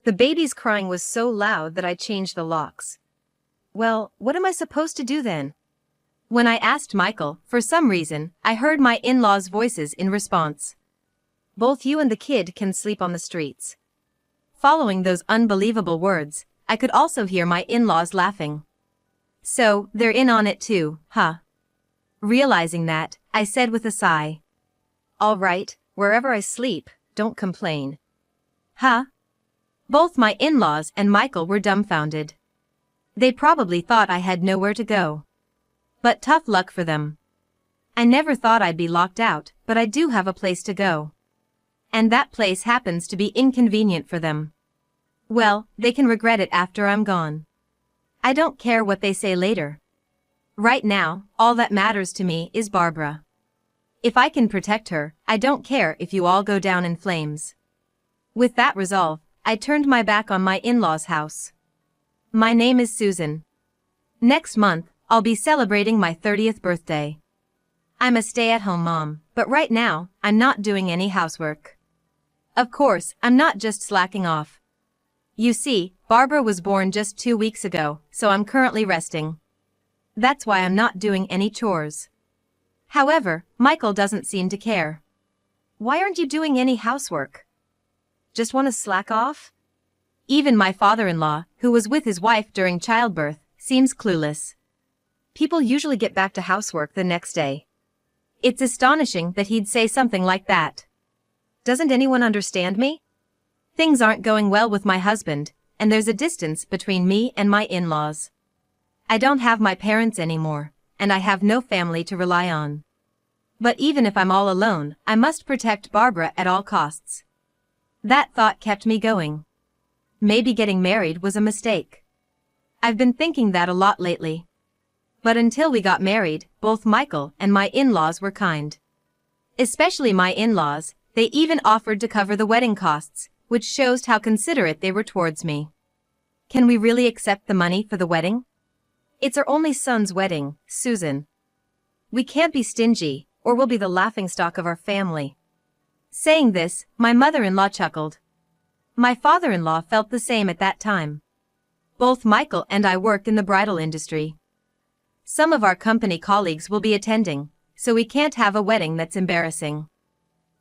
The baby's crying was so loud that I changed the locks. Well, what am I supposed to do then? When I asked Michael, for some reason, I heard my in-laws' voices in response. Both you and the kid can sleep on the streets. Following those unbelievable words, I could also hear my in-laws laughing. So, they're in on it too, huh? Realizing that, I said with a sigh. All right, wherever I sleep, don't complain. Huh? Both my in-laws and Michael were dumbfounded. They probably thought I had nowhere to go. But tough luck for them. I never thought I'd be locked out, but I do have a place to go. And that place happens to be inconvenient for them. Well, they can regret it after I'm gone. I don't care what they say later. Right now, all that matters to me is Barbara. If I can protect her, I don't care if you all go down in flames. With that resolve, I turned my back on my in-laws' house. My name is Susan. Next month, I'll be celebrating my 30th birthday. I'm a stay-at-home mom, but right now, I'm not doing any housework. Of course, I'm not just slacking off. You see, Barbara was born just 2 weeks ago, so I'm currently resting. That's why I'm not doing any chores. However, Michael doesn't seem to care. Why aren't you doing any housework? Just want to slack off? Even my father-in-law, who was with his wife during childbirth, seems clueless. People usually get back to housework the next day. It's astonishing that he'd say something like that. Doesn't anyone understand me? Things aren't going well with my husband, and there's a distance between me and my in-laws. I don't have my parents anymore, and I have no family to rely on. But even if I'm all alone, I must protect Barbara at all costs. That thought kept me going. Maybe getting married was a mistake. I've been thinking that a lot lately. But until we got married, both Michael and my in-laws were kind. Especially my in-laws, they even offered to cover the wedding costs, which shows how considerate they were towards me. Can we really accept the money for the wedding? It's our only son's wedding, Susan. We can't be stingy, or we'll be the laughingstock of our family. Saying this, my mother-in-law chuckled. My father-in-law felt the same at that time. Both Michael and I work in the bridal industry. Some of our company colleagues will be attending, so we can't have a wedding that's embarrassing.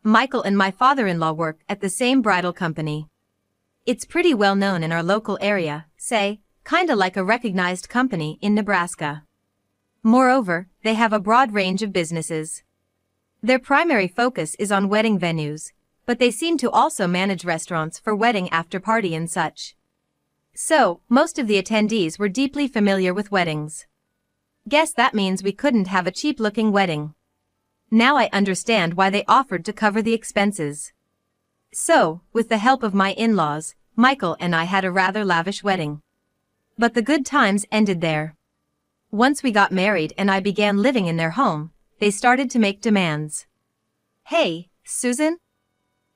Michael and my father-in-law work at the same bridal company. It's pretty well known in our local area, say, kinda like a recognized company in Nebraska. Moreover, they have a broad range of businesses. Their primary focus is on wedding venues, but they seem to also manage restaurants for wedding after-party and such. So, most of the attendees were deeply familiar with weddings. Guess that means we couldn't have a cheap-looking wedding. Now I understand why they offered to cover the expenses. So, with the help of my in-laws, Michael and I had a rather lavish wedding. But the good times ended there. Once we got married and I began living in their home, they started to make demands. Hey, Susan?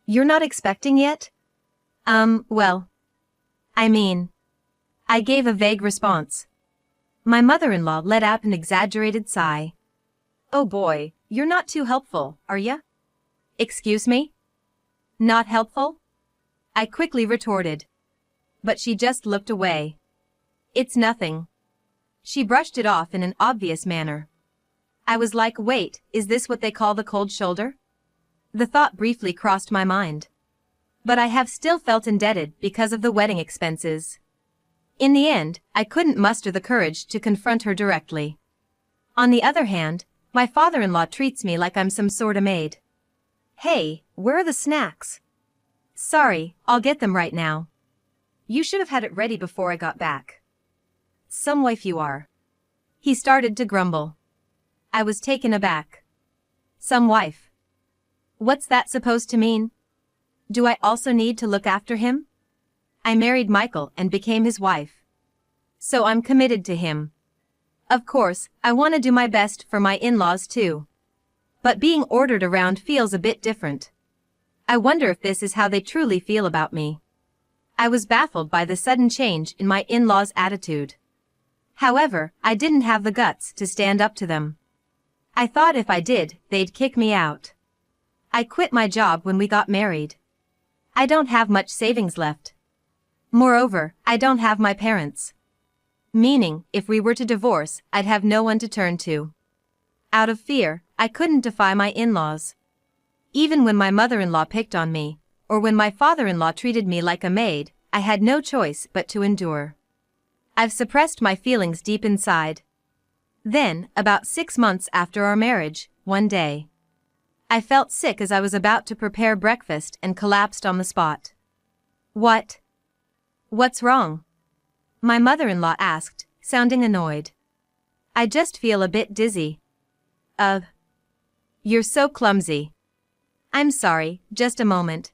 You're not expecting yet? Well. I gave a vague response. My mother-in-law let out an exaggerated sigh. Oh boy, you're not too helpful, are ya? Excuse me? Not helpful? I quickly retorted. But she just looked away. It's nothing. She brushed it off in an obvious manner. I was like, wait, is this what they call the cold shoulder? The thought briefly crossed my mind. But I have still felt indebted because of the wedding expenses. In the end, I couldn't muster the courage to confront her directly. On the other hand, my father-in-law treats me like I'm some sort of maid. Hey, where are the snacks? Sorry, I'll get them right now. You should have had it ready before I got back. Some wife you are. He started to grumble. I was taken aback. Some wife. What's that supposed to mean? Do I also need to look after him? I married Michael and became his wife. So I'm committed to him. Of course, I want to do my best for my in-laws too. But being ordered around feels a bit different. I wonder if this is how they truly feel about me. I was baffled by the sudden change in my in-laws' attitude. However, I didn't have the guts to stand up to them. I thought if I did, they'd kick me out. I quit my job when we got married. I don't have much savings left. Moreover, I don't have my parents. Meaning, if we were to divorce, I'd have no one to turn to. Out of fear, I couldn't defy my in-laws. Even when my mother-in-law picked on me, or when my father-in-law treated me like a maid, I had no choice but to endure. I've suppressed my feelings deep inside. Then, about 6 months after our marriage, one day, I felt sick as I was about to prepare breakfast and collapsed on the spot. What? What's wrong? My mother-in-law asked, sounding annoyed. I just feel a bit dizzy. You're so clumsy. I'm sorry, just a moment.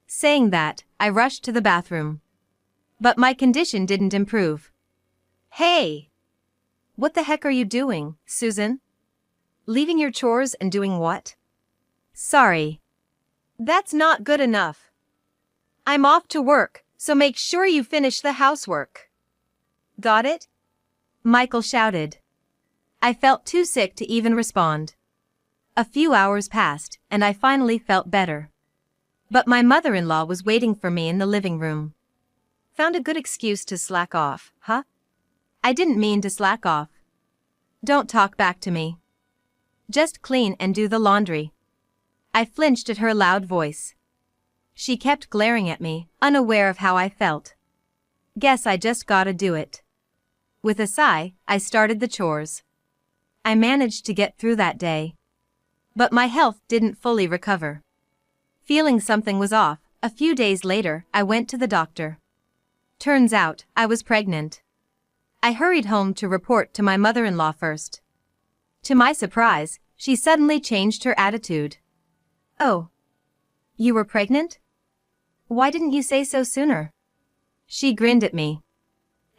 Saying that, I rushed to the bathroom. But my condition didn't improve. Hey! What the heck are you doing, Susan? Leaving your chores and doing what? Sorry. That's not good enough. I'm off to work, so make sure you finish the housework. Got it? Michael shouted. I felt too sick to even respond. A few hours passed, and I finally felt better. But my mother-in-law was waiting for me in the living room. Found a good excuse to slack off, huh? I didn't mean to slack off. Don't talk back to me. Just clean and do the laundry. I flinched at her loud voice. She kept glaring at me, unaware of how I felt. Guess I just gotta do it. With a sigh, I started the chores. I managed to get through that day. But my health didn't fully recover. Feeling something was off, a few days later, I went to the doctor. Turns out, I was pregnant. I hurried home to report to my mother-in-law first. To my surprise, she suddenly changed her attitude. Oh. You were pregnant? Why didn't you say so sooner? She grinned at me.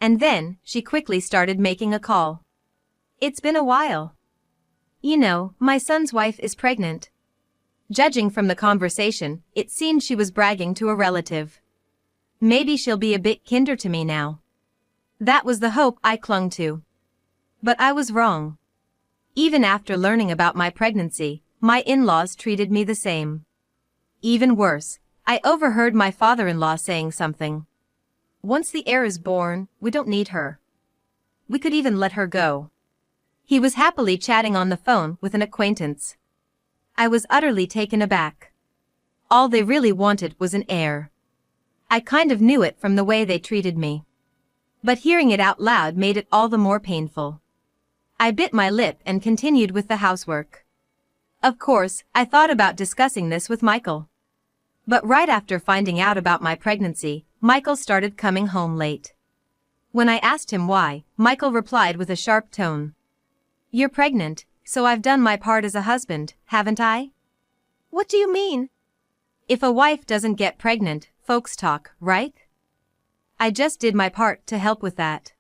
And then, she quickly started making a call. It's been a while. You know, my son's wife is pregnant. Judging from the conversation, it seemed she was bragging to a relative. Maybe she'll be a bit kinder to me now. That was the hope I clung to. But I was wrong. Even after learning about my pregnancy, my in-laws treated me the same. Even worse, I overheard my father-in-law saying something. Once the heir is born, we don't need her. We could even let her go. He was happily chatting on the phone with an acquaintance. I was utterly taken aback. All they really wanted was an heir. I kind of knew it from the way they treated me. But hearing it out loud made it all the more painful. I bit my lip and continued with the housework. Of course, I thought about discussing this with Michael. But right after finding out about my pregnancy, Michael started coming home late. When I asked him why, Michael replied with a sharp tone. You're pregnant, so I've done my part as a husband, haven't I? What do you mean? If a wife doesn't get pregnant, folks talk, right? I just did my part to help with that.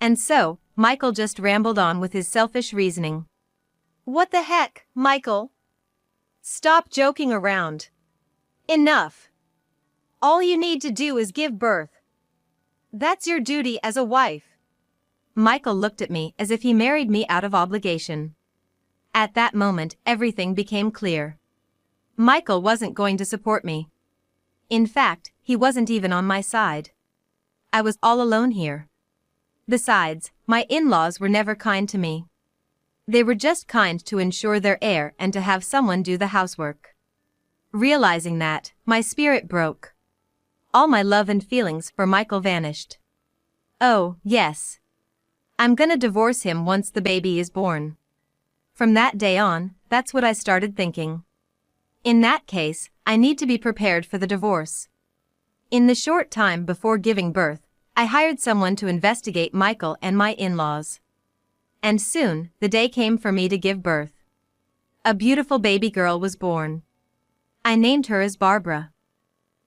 And so, Michael just rambled on with his selfish reasoning. What the heck, Michael? Stop joking around. Enough. All you need to do is give birth. That's your duty as a wife. Michael looked at me as if he married me out of obligation. At that moment, everything became clear. Michael wasn't going to support me. In fact, he wasn't even on my side. I was all alone here. Besides, my in-laws were never kind to me. They were just kind to ensure their heir and to have someone do the housework. Realizing that, my spirit broke. All my love and feelings for Michael vanished. Oh, yes. I'm gonna divorce him once the baby is born. From that day on, that's what I started thinking. In that case, I need to be prepared for the divorce. In the short time before giving birth, I hired someone to investigate Michael and my in-laws. And soon, the day came for me to give birth. A beautiful baby girl was born. I named her as Barbara.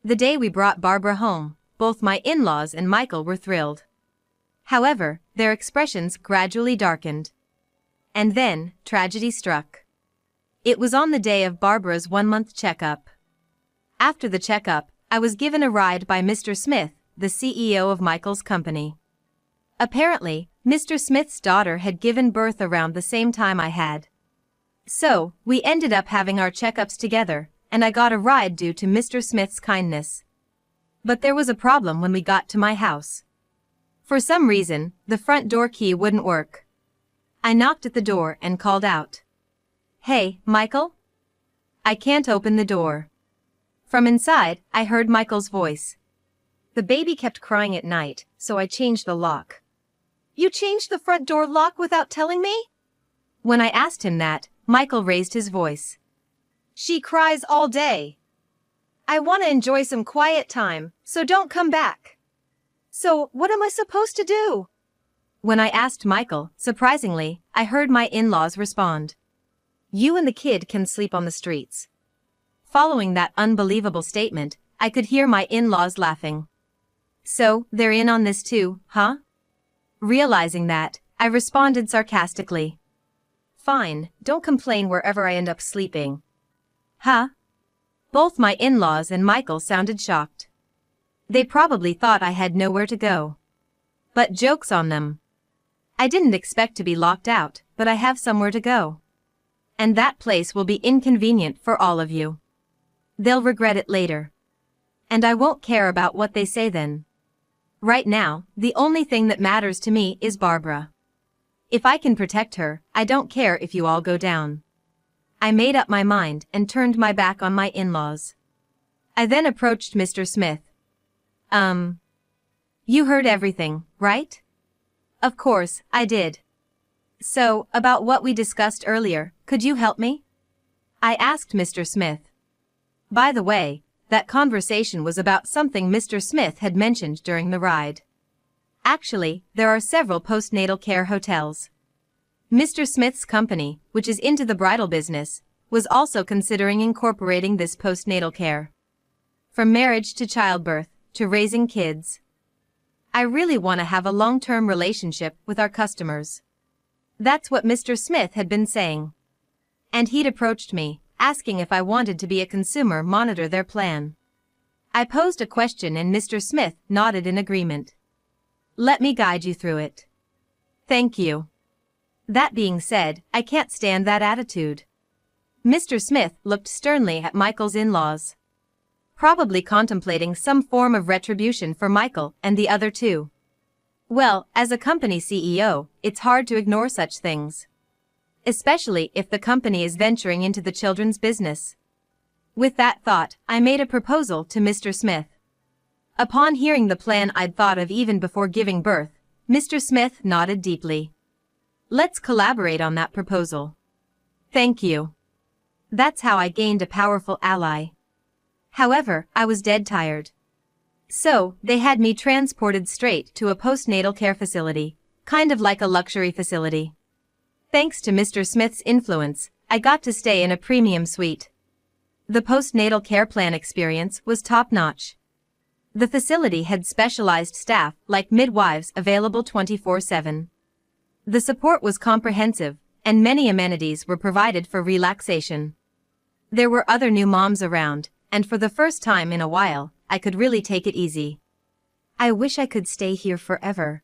The day we brought Barbara home, both my in-laws and Michael were thrilled. However, their expressions gradually darkened. And then, tragedy struck. It was on the day of Barbara's 1-month checkup. After the checkup, I was given a ride by Mr. Smith, the CEO of Michael's company. Apparently, Mr. Smith's daughter had given birth around the same time I had. So, we ended up having our checkups together, and I got a ride due to Mr. Smith's kindness. But there was a problem when we got to my house. For some reason, the front door key wouldn't work. I knocked at the door and called out. "Hey, Michael?" "I can't open the door." From inside, I heard Michael's voice. "The baby kept crying at night, so I changed the lock." "You changed the front door lock without telling me?" When I asked him that, Michael raised his voice. "She cries all day. I want to enjoy some quiet time, so don't come back." "So, what am I supposed to do?" When I asked Michael, surprisingly, I heard my in-laws respond. "You and the kid can sleep on the streets." Following that unbelievable statement, I could hear my in-laws laughing. "So, they're in on this too, huh?" Realizing that, I responded sarcastically. "Fine, don't complain wherever I end up sleeping." "Huh?" Both my in-laws and Michael sounded shocked. They probably thought I had nowhere to go. But joke's on them. I didn't expect to be locked out, but I have somewhere to go. And that place will be inconvenient for all of you. They'll regret it later. And I won't care about what they say then. Right now, the only thing that matters to me is Barbara. If I can protect her, I don't care if you all go down. I made up my mind and turned my back on my in-laws. I then approached Mr. Smith. You heard everything, right?" "Of course, I did." "So, about what we discussed earlier, could you help me?" I asked Mr. Smith. By the way, that conversation was about something Mr. Smith had mentioned during the ride. Actually, there are several postnatal care hotels. Mr. Smith's company, which is into the bridal business, was also considering incorporating this postnatal care. From marriage to childbirth, to raising kids. I really want to have a long-term relationship with our customers. That's what Mr. Smith had been saying. And he'd approached me, asking if I wanted to be a consumer monitor their plan. I posed a question and Mr. Smith nodded in agreement. "Let me guide you through it." "Thank you." That being said, I can't stand that attitude. Mr. Smith looked sternly at Michael's in-laws. Probably contemplating some form of retribution for Michael and the other two. Well, as a company CEO, it's hard to ignore such things. Especially if the company is venturing into the children's business. With that thought, I made a proposal to Mr. Smith. Upon hearing the plan I'd thought of even before giving birth, Mr. Smith nodded deeply. "Let's collaborate on that proposal." "Thank you." That's how I gained a powerful ally. However, I was dead tired. So, they had me transported straight to a postnatal care facility, kind of like a luxury facility. Thanks to Mr. Smith's influence, I got to stay in a premium suite. The postnatal care plan experience was top-notch. The facility had specialized staff like midwives available 24/7. The support was comprehensive, and many amenities were provided for relaxation. There were other new moms around, and for the first time in a while, I could really take it easy. I wish I could stay here forever.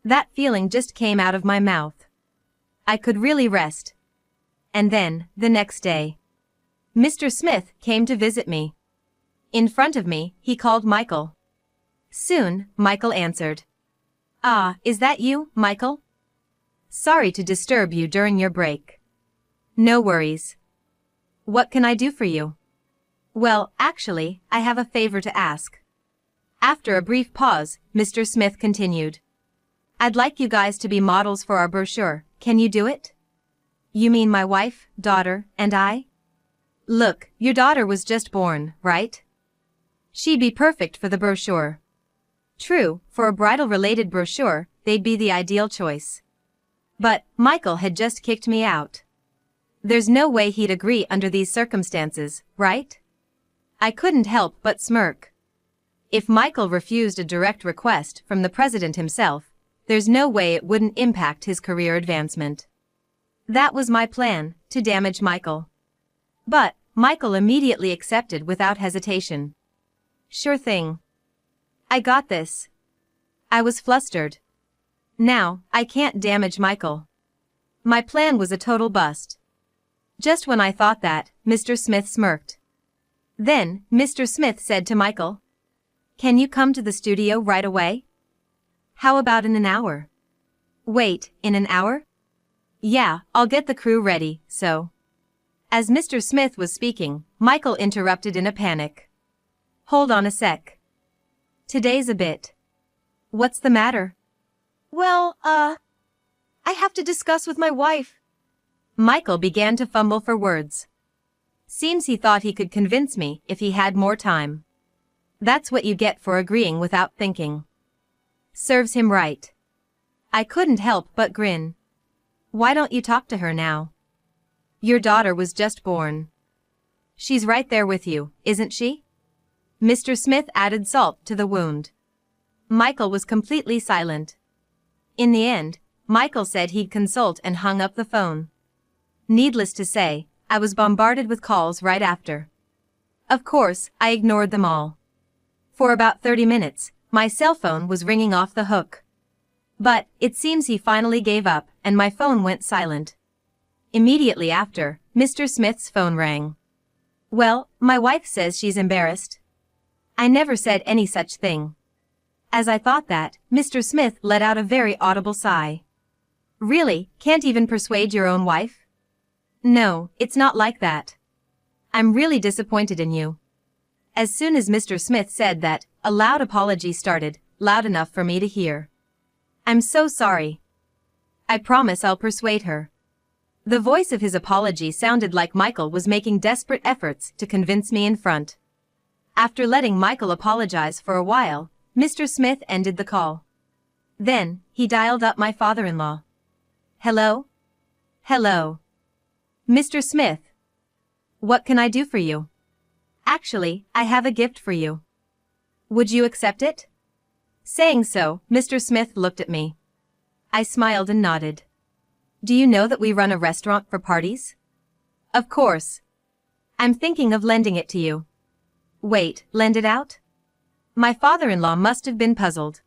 That feeling just came out of my mouth. I could really rest. And then, the next day, Mr. Smith came to visit me. In front of me, he called Michael. Soon, Michael answered. "Ah, is that you, Michael? Sorry to disturb you during your break." "No worries. What can I do for you?" "Well, actually, I have a favor to ask." After a brief pause, Mr. Smith continued. "I'd like you guys to be models for our brochure. Can you do it?" "You mean my wife, daughter, and I?" "Look, your daughter was just born, right? She'd be perfect for the brochure." True, for a bridal-related brochure, they'd be the ideal choice. But Michael had just kicked me out. There's no way he'd agree under these circumstances, right? I couldn't help but smirk. If Michael refused a direct request from the president himself, there's no way it wouldn't impact his career advancement. That was my plan, to damage Michael. But Michael immediately accepted without hesitation. "Sure thing. I got this." I was flustered. Now, I can't damage Michael. My plan was a total bust. Just when I thought that, Mr. Smith smirked. Then, Mr. Smith said to Michael, Can you come to the studio right away? How about in an hour? Wait, in an hour? Yeah, I'll get the crew ready, so. As Mr. Smith was speaking, Michael interrupted in a panic. Hold on a sec. Today's a bit. What's the matter? Well, I have to discuss with my wife. Michael began to fumble for words. Seems he thought he could convince me if he had more time. That's what you get for agreeing without thinking. Serves him right. I couldn't help but grin. Why don't you talk to her now? Your daughter was just born. She's right there with you, isn't she? Mr. Smith added salt to the wound. Michael was completely silent. In the end, Michael said he'd consult and hung up the phone. Needless to say, I was bombarded with calls right after. Of course, I ignored them all. For about 30 minutes, my cell phone was ringing off the hook. But, it seems he finally gave up, and my phone went silent. Immediately after, Mr. Smith's phone rang. Well, my wife says she's embarrassed. I never said any such thing. As I thought that, Mr. Smith let out a very audible sigh. Really, can't even persuade your own wife? No, it's not like that. I'm really disappointed in you. As soon as Mr. Smith said that, a loud apology started, loud enough for me to hear. I'm so sorry. I promise I'll persuade her. The voice of his apology sounded like Michael was making desperate efforts to convince me in front. After letting Michael apologize for a while, Mr. Smith ended the call. Then, he dialed up my father-in-law. Hello? Hello. Mr. Smith. What can I do for you? Actually, I have a gift for you. Would you accept it? Saying so, Mr. Smith looked at me. I smiled and nodded. Do you know that we run a restaurant for parties? Of course. I'm thinking of lending it to you. Wait, lend it out? My father-in-law must have been puzzled.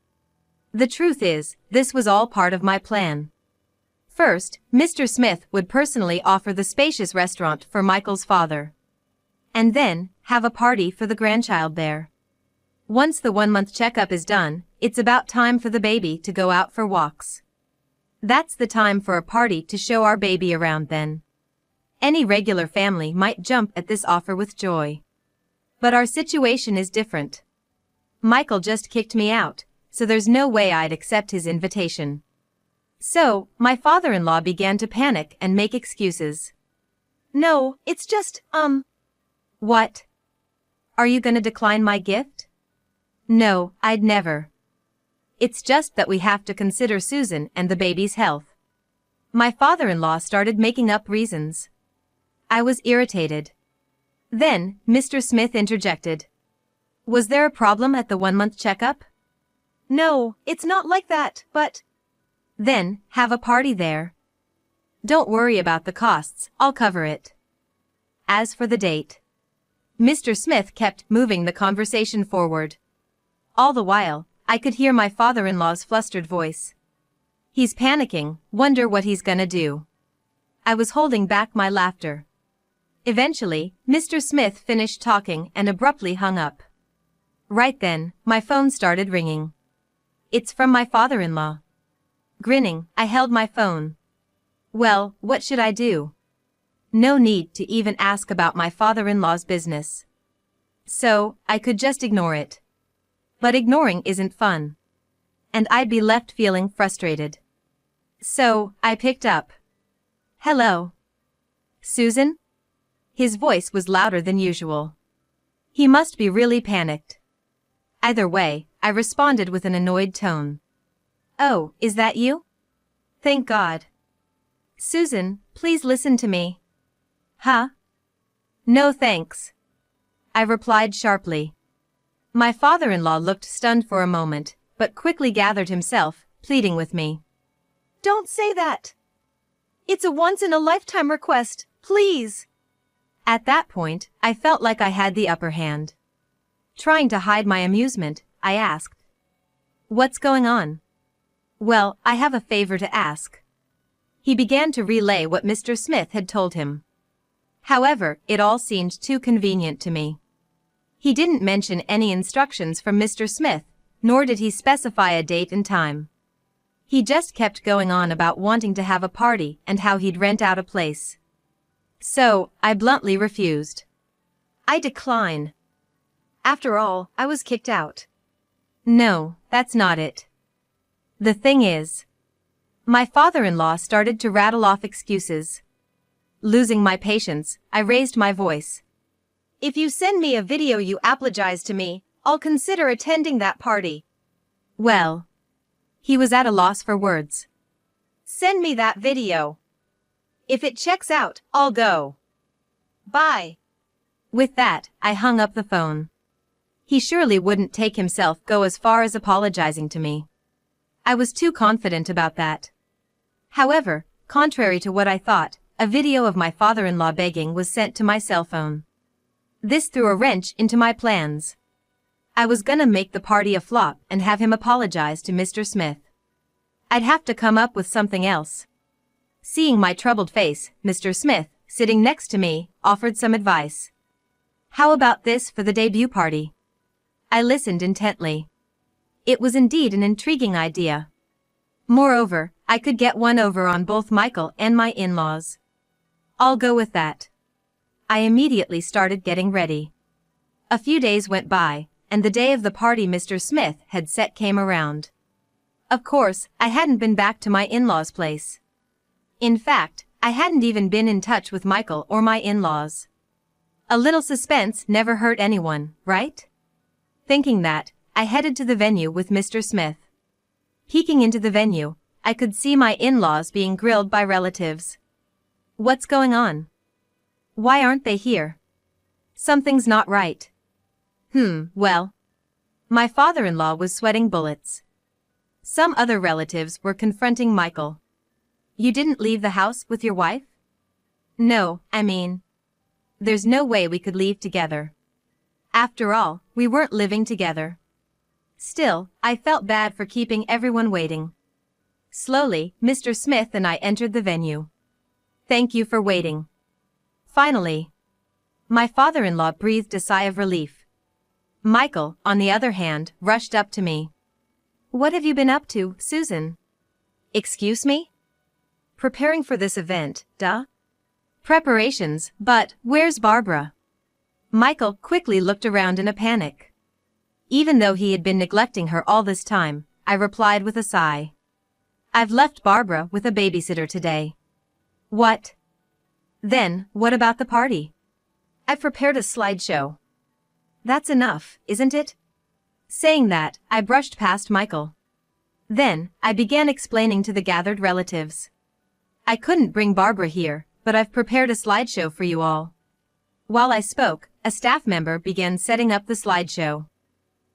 The truth is, this was all part of my plan. First, Mr. Smith would personally offer the spacious restaurant for Michael's father. And then, have a party for the grandchild there. Once the 1-month checkup is done, it's about time for the baby to go out for walks. That's the time for a party to show our baby around then. Any regular family might jump at this offer with joy. But our situation is different. Michael just kicked me out, so there's no way I'd accept his invitation. So, my father-in-law began to panic and make excuses. No, it's just, What? Are you gonna decline my gift? No, I'd never. It's just that we have to consider Susan and the baby's health. My father-in-law started making up reasons. I was irritated. Then, Mr. Smith interjected. Was there a problem at the 1-month checkup? No, it's not like that, but... Then, have a party there. Don't worry about the costs, I'll cover it. As for the date. Mr. Smith kept moving the conversation forward. All the while, I could hear my father-in-law's flustered voice. He's panicking, wonder what he's gonna do. I was holding back my laughter. Eventually, Mr. Smith finished talking and abruptly hung up. Right then, my phone started ringing. It's from my father-in-law. Grinning, I held my phone. Well, what should I do? No need to even ask about my father-in-law's business. So, I could just ignore it. But ignoring isn't fun. And I'd be left feeling frustrated. So, I picked up. Hello. Susan? His voice was louder than usual. He must be really panicked. Either way, I responded with an annoyed tone. Oh, is that you? Thank God. Susan, please listen to me. Huh? No thanks. I replied sharply. My father-in-law looked stunned for a moment, but quickly gathered himself, pleading with me. Don't say that. It's a once-in-a-lifetime request, please. At that point, I felt like I had the upper hand. Trying to hide my amusement, I asked. What's going on? Well, I have a favor to ask. He began to relay what Mr. Smith had told him. However, it all seemed too convenient to me. He didn't mention any instructions from Mr. Smith, nor did he specify a date and time. He just kept going on about wanting to have a party and how he'd rent out a place. So, I bluntly refused. I decline. After all, I was kicked out. No, that's not it. The thing is, my father-in-law started to rattle off excuses. Losing my patience, I raised my voice. If you send me a video you apologize to me, I'll consider attending that party. Well, he was at a loss for words. Send me that video. If it checks out, I'll go. Bye. With that, I hung up the phone. He surely wouldn't take himself go as far as apologizing to me. I was too confident about that. However, contrary to what I thought, a video of my father-in-law begging was sent to my cell phone. This threw a wrench into my plans. I was gonna make the party a flop and have him apologize to Mr. Smith. I'd have to come up with something else. Seeing my troubled face, Mr. Smith, sitting next to me, offered some advice. How about this for the debut party? I listened intently. It was indeed an intriguing idea. Moreover, I could get one over on both Michael and my in-laws. I'll go with that. I immediately started getting ready. A few days went by, and the day of the party Mr. Smith had set came around. Of course, I hadn't been back to my in-laws' place. In fact, I hadn't even been in touch with Michael or my in-laws. A little suspense never hurt anyone, right? Thinking that, I headed to the venue with Mr. Smith. Peeking into the venue, I could see my in-laws being grilled by relatives. What's going on? Why aren't they here? Something's not right. Well. My father-in-law was sweating bullets. Some other relatives were confronting Michael. You didn't leave the house with your wife? No, I mean, there's no way we could leave together. After all, we weren't living together. Still, I felt bad for keeping everyone waiting. Slowly, Mr. Smith and I entered the venue. Thank you for waiting. Finally. My father-in-law breathed a sigh of relief. Michael, on the other hand, rushed up to me. What have you been up to, Susan? Excuse me? Preparing for this event, duh? Preparations, but where's Barbara? Michael quickly looked around in a panic. Even though he had been neglecting her all this time, I replied with a sigh. I've left Barbara with a babysitter today. What? Then, what about the party? I've prepared a slideshow. That's enough, isn't it? Saying that, I brushed past Michael. Then, I began explaining to the gathered relatives. I couldn't bring Barbara here, but I've prepared a slideshow for you all. While I spoke, a staff member began setting up the slideshow.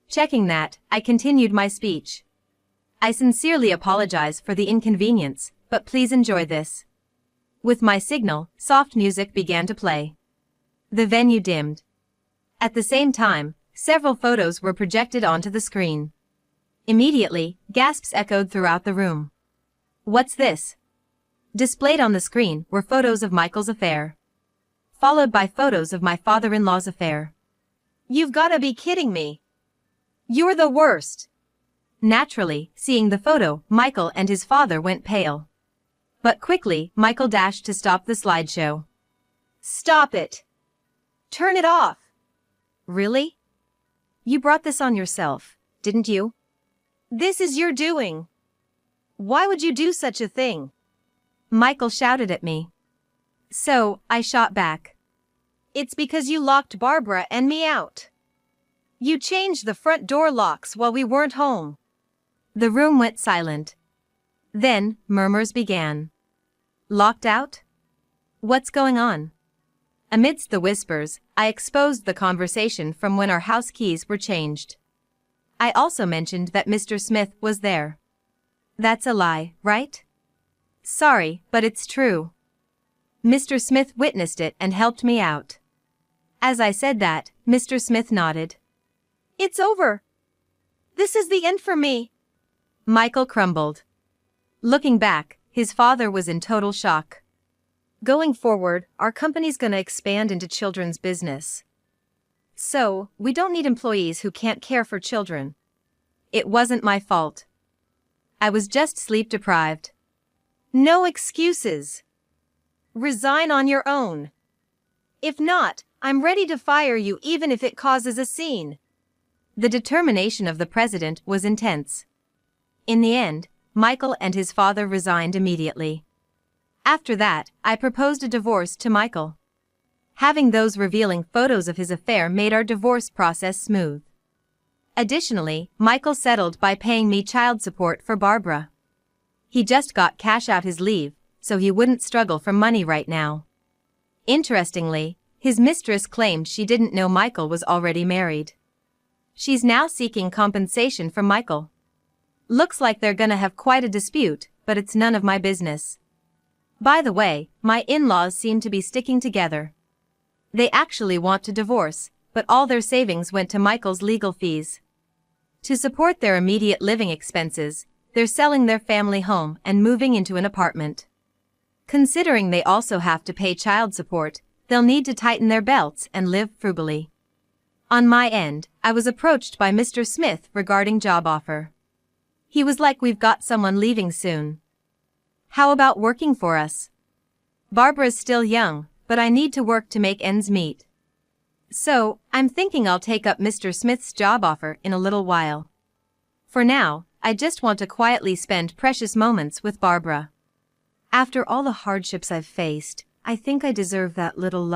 Checking that, I continued my speech. I sincerely apologize for the inconvenience, but please enjoy this. With my signal, soft music began to play. The venue dimmed. At the same time, several photos were projected onto the screen. Immediately, gasps echoed throughout the room. What's this? Displayed on the screen were photos of Michael's affair, followed by photos of my father-in-law's affair. You've gotta be kidding me. You're the worst. Naturally, seeing the photo, Michael and his father went pale. But quickly, Michael dashed to stop the slideshow. Stop it. Turn it off. Really? You brought this on yourself, didn't you? This is your doing. Why would you do such a thing? Michael shouted at me. So, I shot back. It's because you locked Barbara and me out. You changed the front door locks while we weren't home. The room went silent. Then, murmurs began. Locked out? What's going on? Amidst the whispers, I exposed the conversation from when our house keys were changed. I also mentioned that Mr. Smith was there. That's a lie, right? Sorry, but it's true. Mr. Smith witnessed it and helped me out. As I said that, Mr. Smith nodded. It's over. This is the end for me. Michael crumbled. Looking back, his father was in total shock. Going forward, our company's gonna expand into children's business. So, we don't need employees who can't care for children. It wasn't my fault. I was just sleep deprived. No excuses. Resign on your own. If not, I'm ready to fire you even if it causes a scene. The determination of the president was intense. In the end, Michael and his father resigned immediately. After that, I proposed a divorce to Michael. Having those revealing photos of his affair made our divorce process smooth. Additionally, Michael settled by paying me child support for Barbara. He just got cash out his leave, so he wouldn't struggle for money right now. Interestingly, his mistress claimed she didn't know Michael was already married. She's now seeking compensation from Michael. Looks like they're gonna have quite a dispute, but it's none of my business. By the way, my in-laws seem to be sticking together. They actually want to divorce, but all their savings went to Michael's legal fees. To support their immediate living expenses, they're selling their family home and moving into an apartment. Considering they also have to pay child support, they'll need to tighten their belts and live frugally. On my end, I was approached by Mr. Smith regarding job offer. He was like, "We've got someone leaving soon. How about working for us? Barbara's still young, but I need to work to make ends meet." So, I'm thinking I'll take up Mr. Smith's job offer in a little while. For now, I just want to quietly spend precious moments with Barbara. After all the hardships I've faced, I think I deserve that little love.